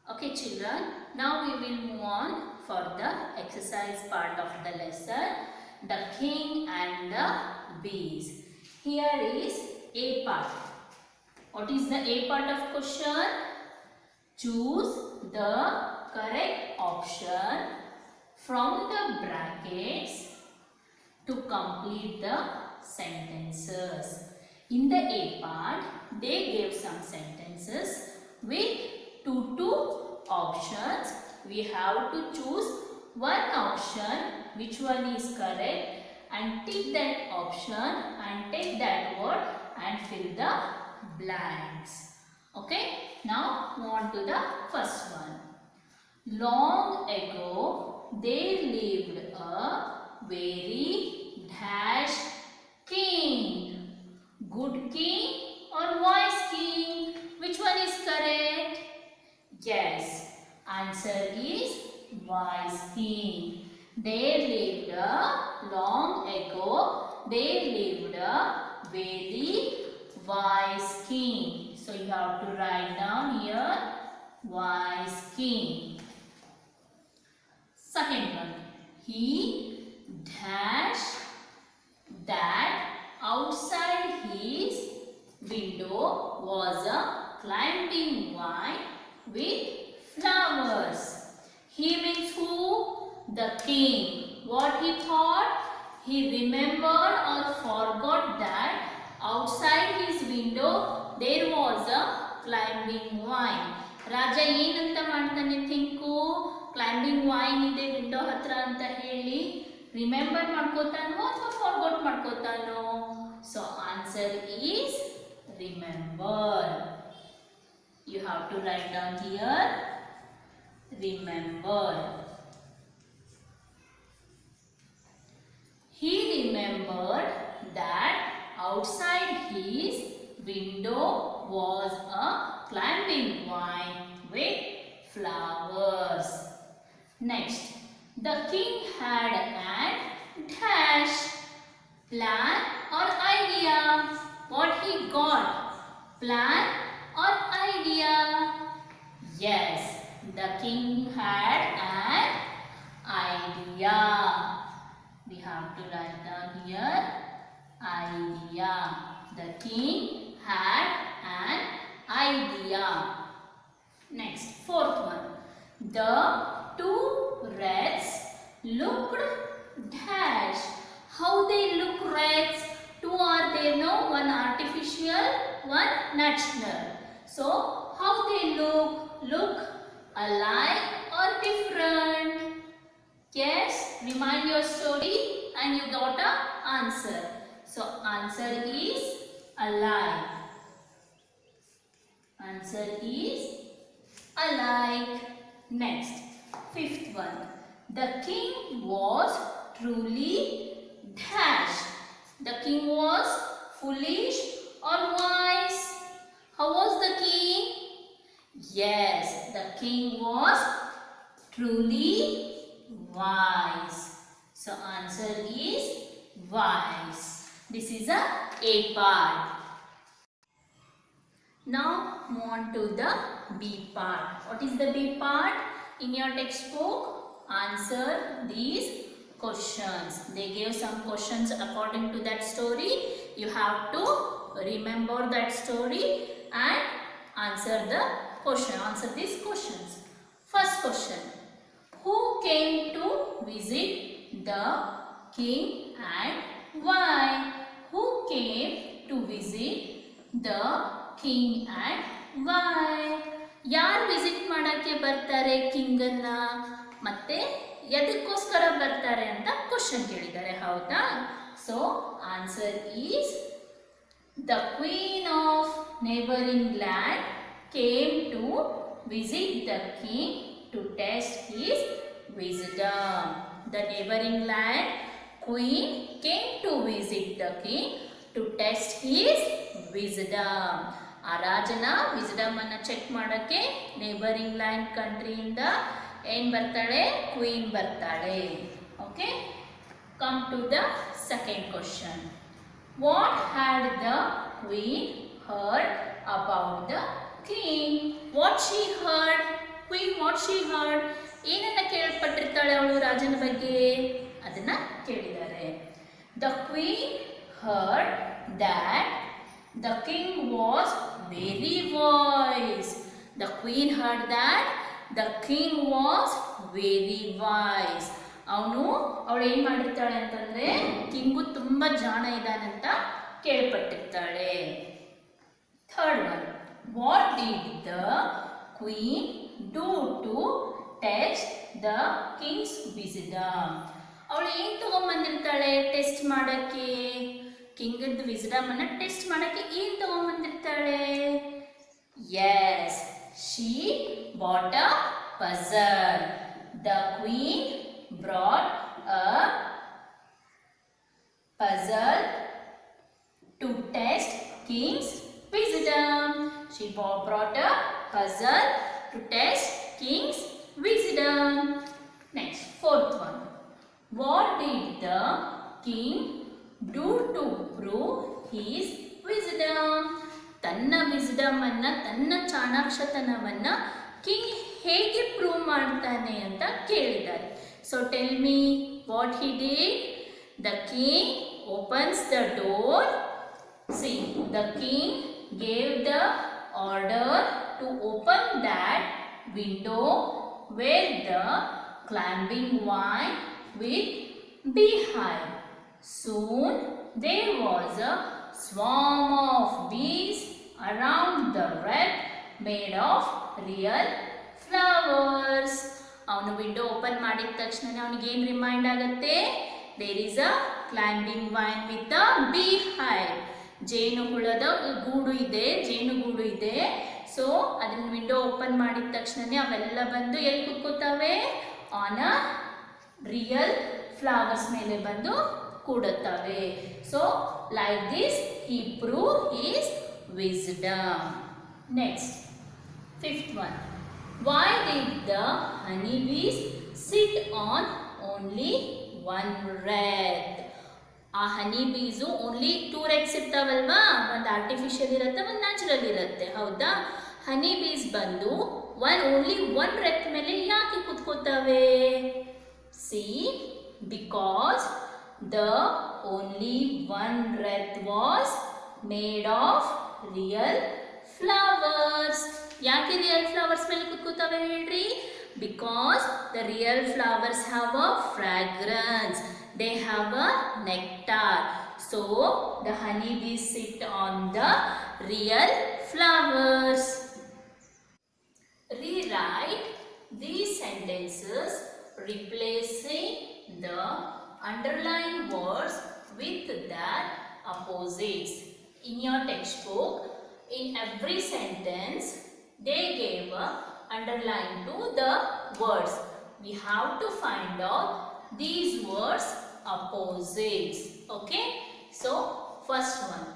Okay children, now we will move on for the exercise part of the lesson, the king and the bees. Here is A part. What is the A part of question? Choose the correct option from the brackets to complete the sentences. In the A part, they gave some sentences with two options. We have to choose one option, which one is correct, and tick that option and take that word and fill the blanks. Okay, now move on to the first one. Long ago, there lived a very dash king. Good king or wise king? Which one is correct? Yes, answer is wise king. There lived a long ago, there lived a very wise king. So you have to write down here wise king. Second one, he dashed that outside his window was a climbing vine with flowers. He means who? The king. What he thought? He remembered or forgot that outside his window there was a climbing vine. ರಾಜ ಏನಂತ ಮಾಡ್ತಾನೆ think? Climbing vine ಇದೆ window ಹತ್ರ ಅಂತ ಹೇಳಿ remember ಮಾಡ್ಕೋತಾನೋ ಅಥವಾ forgot ಮಾಡ್ಕೋತಾನೋ? So answer is remember. You have to write down here remember. He remembered that outside his window was a climbing vine with flowers. Next, the king had an dash plan or idea. What he got? Plan or idea? Yes, the king had an idea. We have to write down here idea. The king had an idea. Next, fourth one. The two rats looked dash. How they look rats? Two are there, no? One artificial, one natural. So, how they look? Look alike or different? Yes, remind your story and you got a answer. So, answer is alike. Answer is alike. Next, fifth one. The king was truly dash. The king was foolish or wise? How was the king? Yes, the king was truly wise. So answer is wise. This is a part. Now move on to the B part. What is the B part? In your textbook, answer these questions. They gave some questions according to that story. You have to remember that story and answer the question. Answer these questions. First question. Who came to visit the king and why? Who came to visit the king and why? ಯಾರು visit ಮಾಡಕ್ಕೆ ಬರ್ತಾರೆ king ಅನ್ನ ಮತ್ತೆ ಎದಕ್ಕೋಸ್ಕರ ಬರ್ತಾರೆ ಅಂತ question ಕೇಳಿದ್ದಾರೆ, ಹೌದಾ? So answer is the queen of neighboring land came to visit the king to test his wisdom. The neighboring land queen came to visit the king to test his wisdom. ಆ ರಾಜನ wisdom ಅನ್ನು check ಮಾಡಕ್ಕೆ neighbouring land ಕಂಟ್ರಿಯಿಂದ ಏನು ಬರ್ತಾಳೆ? Queen ಬರ್ತಾಳೆ. Okay, come to the second question. What had the queen heard about the king? What she heard? Queen what she heard, ಏನನ್ನ ಕೇಳ್ಪಟ್ಟಿರ್ತಾಳೆ ಅವಳು ರಾಜನ ಬಗ್ಗೆ ಅದನ್ನ ಕೇಳಿದ್ದಾರೆ. The queen heard that the king was very wise. The queen heard that the king was very wise. ಅವಳು ಏನು ಮಾಡಿರ್ತಾಳೆ ಅಂತಂದ್ರೆ ಕಿಂಗು ತುಂಬ ಜಾಣ ಇದ್ದಾನಂತ ಕೇಳ್ಪಟ್ಟಿರ್ತಾಳೆ. Third one, what did the queen do to test the Kings wisdom. ಅವಳು ಏನು ತಗೊಂಡ್ಬಂದಿರ್ತಾಳೆ ಟೆಸ್ಟ್ ಮಾಡೋಕ್ಕೆ, ಕಿಂಗದ ವಿಸ್ಡಮ್ ಅನ್ನ ಟೆಸ್ಟ್ ಮಾಡೋಕ್ಕೆ ಏನು ತಗೊಂಡ್ಬಂದಿರ್ತಾಳೆ? Yes, she brought a puzzle. The queen brought a puzzle to test king's wisdom. She brought a puzzle to test king's wisdom. Next, fourth one. What did the king do to prove his wisdom? ತನ್ನ wisdom ಅನ್ನ, ತನ್ನ ಚಾಣಾಕ್ಷತನವನ್ನ king ಹೇಗೆ prove ಮಾಡ್ತಾನೆ ಅಂತ ಕೇಳಿದ್ದಾರೆ. So tell me what he did. The king opens the door. See, the king gave the order to open that window where the climbing vine with beehive. Soon there was a swarm of bees around the wreath made of real flowers. ಅವನು window open ಮಾಡಿದ ತಕ್ಷಣ ಅವನಿಗೆ ಏನು remind ಆಗುತ್ತೆ? There is a climbing vine with a beehive. ಜೇನುಹುಳದ ಜೇನುಗೂಡು ಇದೆ. So ಅದನ್ನ ವಿಂಡೋ ಓಪನ್ ಮಾಡಿದ ತಕ್ಷಣ ಅವೆಲ್ಲ ಬಂದು ಎಲ್ಲಿ ಕುತ್ಕೋತಾವೆ? ಆನ್ ಅ ರಿಯಲ್ ಫ್ಲವರ್ಸ್ ಮೇಲೆ ಬಂದು ಕೂಡುತ್ತವೆ. So like this he prove his wisdom. Next, fifth one. Why did the honeybees sit on only one wreath? ಆ ಹನಿ ಬೀಸು ಓನ್ಲಿ 2 ರೆಕ್ಸ್ ಇರ್ತಾವಲ್ವಾ, ಒಂದು ಆರ್ಟಿಫಿಷಿಯಲ್ ಇರುತ್ತೆ, ಒಂದು ನ್ಯಾಚುರಲ್ ಇರುತ್ತೆ, ಹೌದಾ? ಹನಿ ಬೀಸ್ ಬಂದು ಓನ್ಲಿ 1 ರೆಕ್ ಮೇಲೆ ಯಾಕೆ ಕುತ್ಕೋತಾವೆ? C, because the only 1 wreath was made of real flowers. ಯಾಕೆ ರಿಯಲ್ ಫ್ಲವರ್ಸ್ ಮೇಲೆ ಕುತ್ಕೋತಾವೆ ಹೇಳ್ರಿ? Because the real flowers have a fragrance, they have a nectar. So the honey bees sit on the real flowers. Rewrite these sentences replacing the underlined words with their opposites. In your textbook, in every sentence, they gave a underline to the words. We have to find out these words opposites. Okay? So, first one.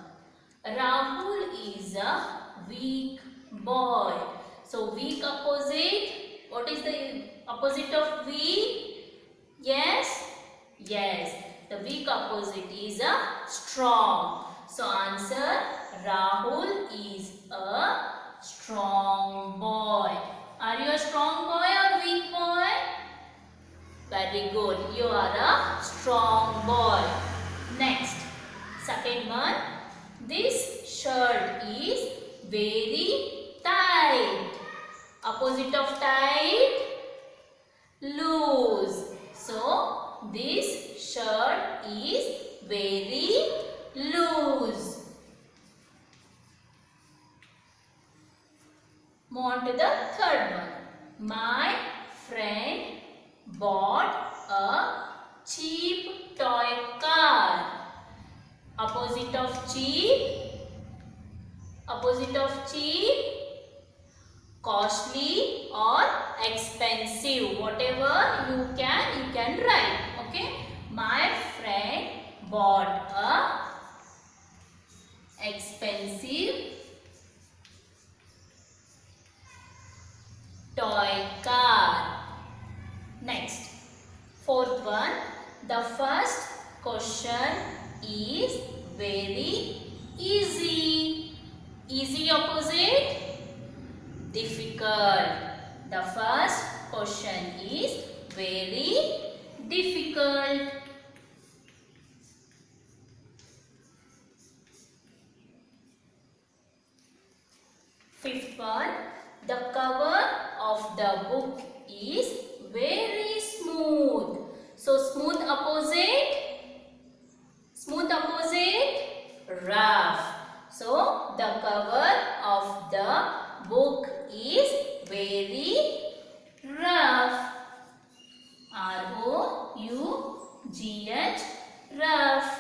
Rahul is a weak boy. So, weak opposite. What is the opposite of weak? Yes? Yes. The weak opposite is a strong. So, answer, Rahul is a strong boy. Are you a strong boy or weak boy? Very good. You are a strong boy. Next, second one. This shirt is very tight. Opposite of tight? Loose. So, this shirt is very loose. Move on to the third one. My friend bought a cheap toy car. Opposite of cheap? Opposite of cheap? Costly or expensive. Whatever you can write. Okay? My friend bought a expensive toy car. Next, fourth one. The first question is very easy. Easy opposite? Difficult. The first question is very difficult. Fifth one, the cover of the book is very smooth. So smooth opposite, rough. So the cover of the book is very rough. R-O-U-G-H, rough.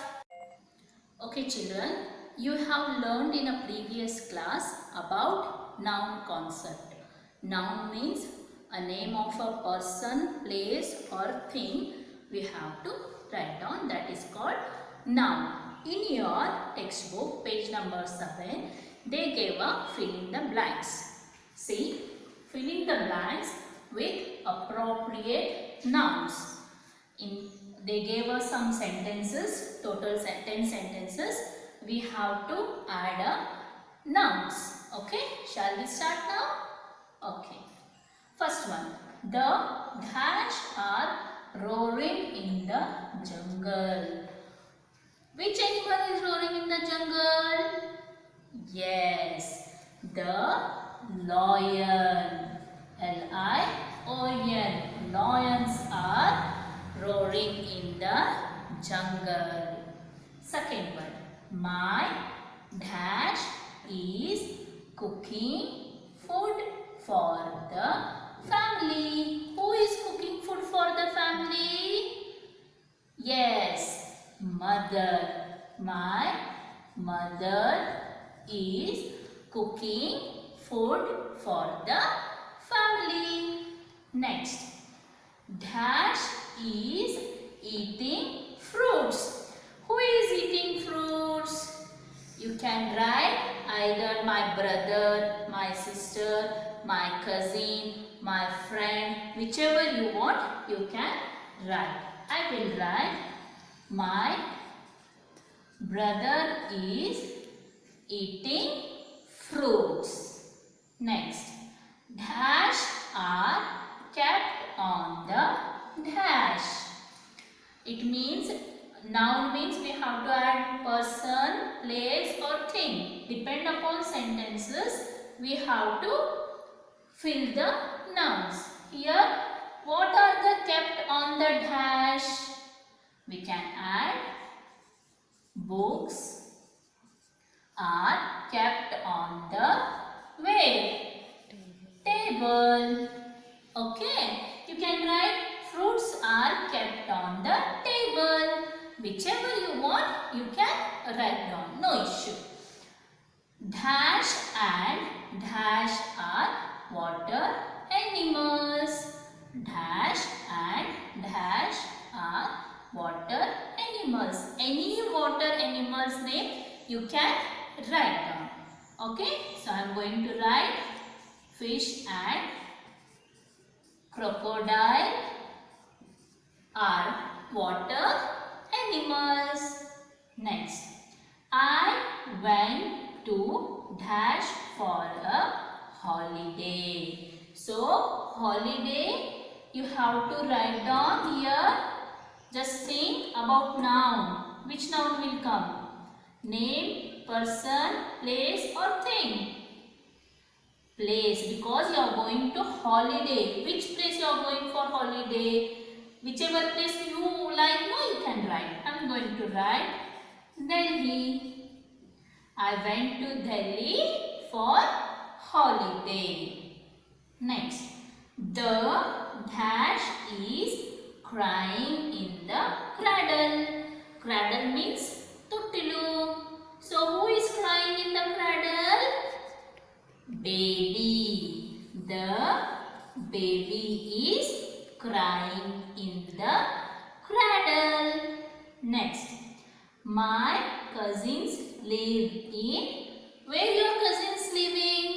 Okay children, you have learned in a previous class about noun concept. Noun means a name of a person, place or thing we have to write down, that is called noun. In your textbook, page number 7, they gave a fill in the blanks. See, fill in the blanks with appropriate nouns. They gave us some sentences, total 10 sentences. We have to add nouns. Okay, shall we start now? Okay. First one, the dash are roaring in the jungle. Which animal is roaring in the jungle? Yes, the lion. L-I-O-N. Lions are roaring in the jungle. Second one, my dash is cooking food for the family. Who is cooking food for the family? Yes, mother. My mother is cooking food for the family. Next, dash is eating fruits. Who is eating fruits? You can write either my brother, my sister, my cousin, my friend, whichever you want, you can write. I will write my brother is eating fruits. Next, dash are kept on the dash. It means, noun means we have to add person, place or thing. Depend upon sentences, we have to fill the nouns. Here, what are the kept on the dash? We can add books are kept on the where? Table. Okay. You can write fruits are kept on the table. Whichever you want, you can write down. No issue. Dash and dash are water animals. Dash and dash are water animals. Any water animal's name you can write down. Okay. So I am going to write fish and crocodile are water animals. Next, I went to dash for a holiday. So, holiday you have to write down here. Just think about noun. Which noun will come? Name, person, place or thing? Place, because you are going to holiday. Which place you are going for holiday? Whichever place you like, no, you can write. I am going to write Delhi. I went to Delhi for holiday. Next, the dash is crying in the cradle. Cradle means tuttilu. So who is crying in the cradle? Baby. The baby is crying in the cradle. Next, my cousins live in. Where your cousins living?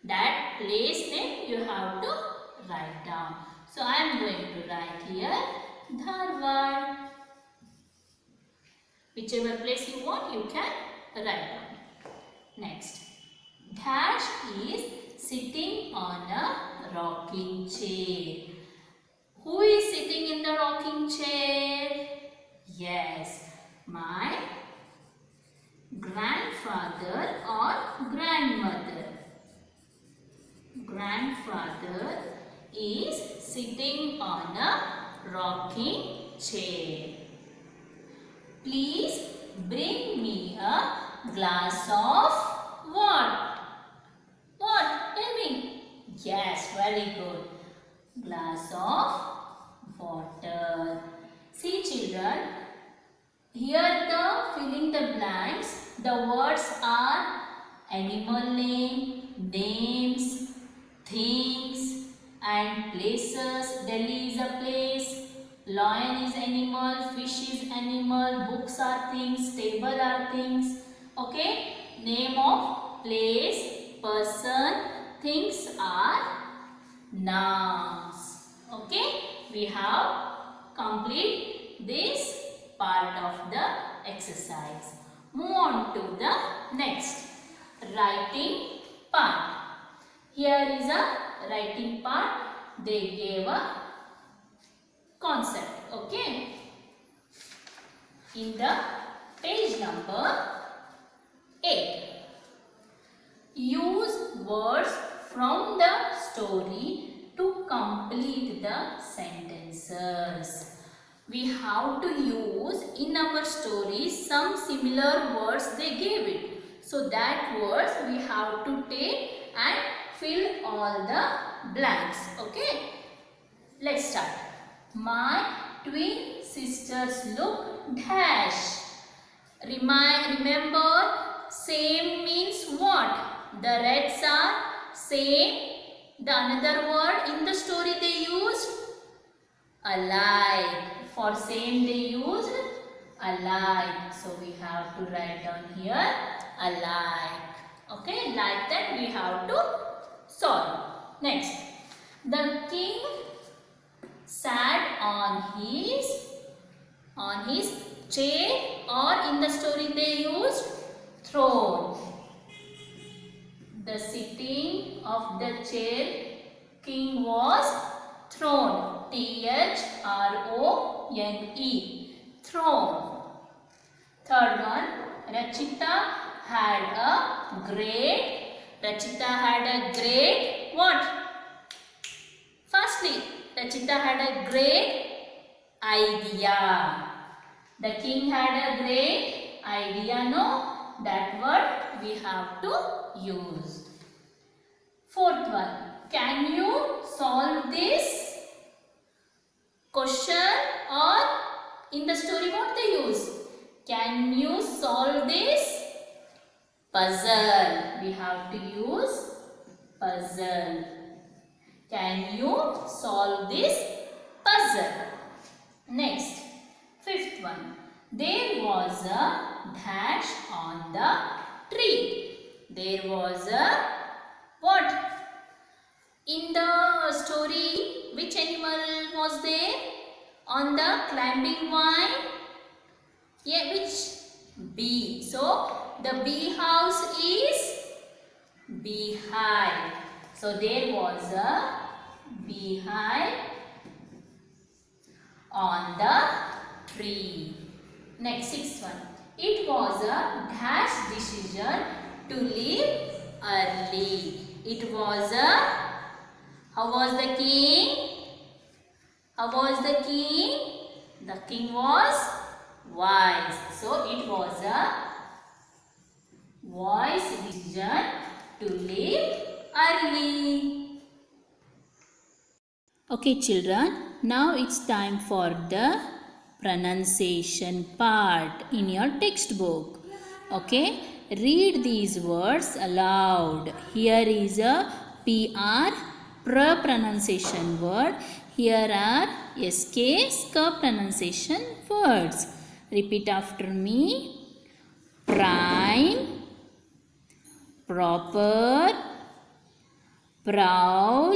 That place name you have to write down. So I am going to write here Dharwad. Whichever place you want, you can write down. Next, dash is sitting on a rocking chair. Who is sitting in the rocking chair? Yes, my grandfather or grandmother. Grandfather is sitting on a rocking chair. Please bring me a glass of what? What? Tell me. Yes, very good. Glass of water. See children, here the filling the blanks, the words are animal name, names, things and places. Delhi is a place, lion is animal, fish is animal, books are things, table are things. Okay, name of place, person, things are nouns. Okay, we have complete this part of the exercise. Move on to the next writing part. Here is a writing part. They gave a concept. Okay, in the page number 8, use words from the story to complete the sentences. We have to use in our story some similar words they gave it. So that words we have to take and fill all the blanks. Okay, let's start. My twin sisters look dash. Remember, same means what? The reds are same. The another word in the story they used alike. For same they used alike. So we have to write down here alike. Okay, like that we have to solve. Next, the king sat on his chair, or in the story they used throne. The sitting of the chair king was throne. T-H-R-O-N-E. Throne. Third one, Rachita had a great what? Firstly, Rachita had a great idea. The king had a great idea, no? That word we have to use. Fourth one, can you solve this question? Or in the story what they use? Can you solve this puzzle? We have to use puzzle. Can you solve this puzzle? Next, fifth one. There was a dash on the tree. There was a what? In the story, which animal was there on the climbing vine? Yeah, which? Bee. So, the bee house is beehive. So, there was a beehive on the tree. Next, sixth one. It was a dash decision to leave early. It was a, how was the king? How was the king? The king was wise. So, it was a wise decision to leave early. Okay children, now it's time for the pronunciation part in your textbook. Okay, read these words aloud. Here is a PR, pronunciation word. Here are SK, pronunciation words. Repeat after me. Prime, proper, prowl,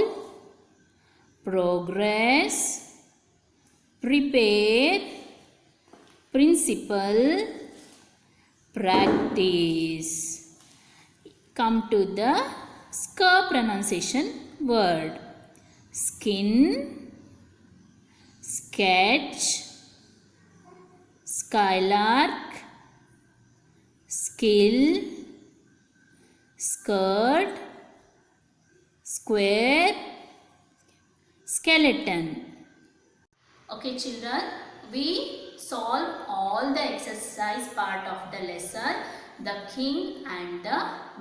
progress, prepare, principle, practice. Come to the sk pronunciation word. Skin, sketch, skylark, skill, skirt, square, skeleton. Okay children, we solve all the exercise part of the lesson, the king and the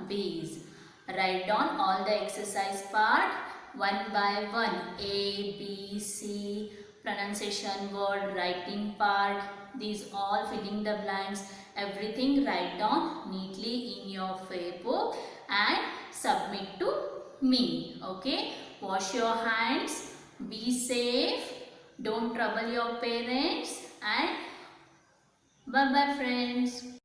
bees. Write down all the exercise part one by one. A, B, C, pronunciation word, writing part, these all filling the blanks, everything write down neatly in your book and submit to me. Okay, wash your hands, be safe, don't trouble your parents, and bye bye friends.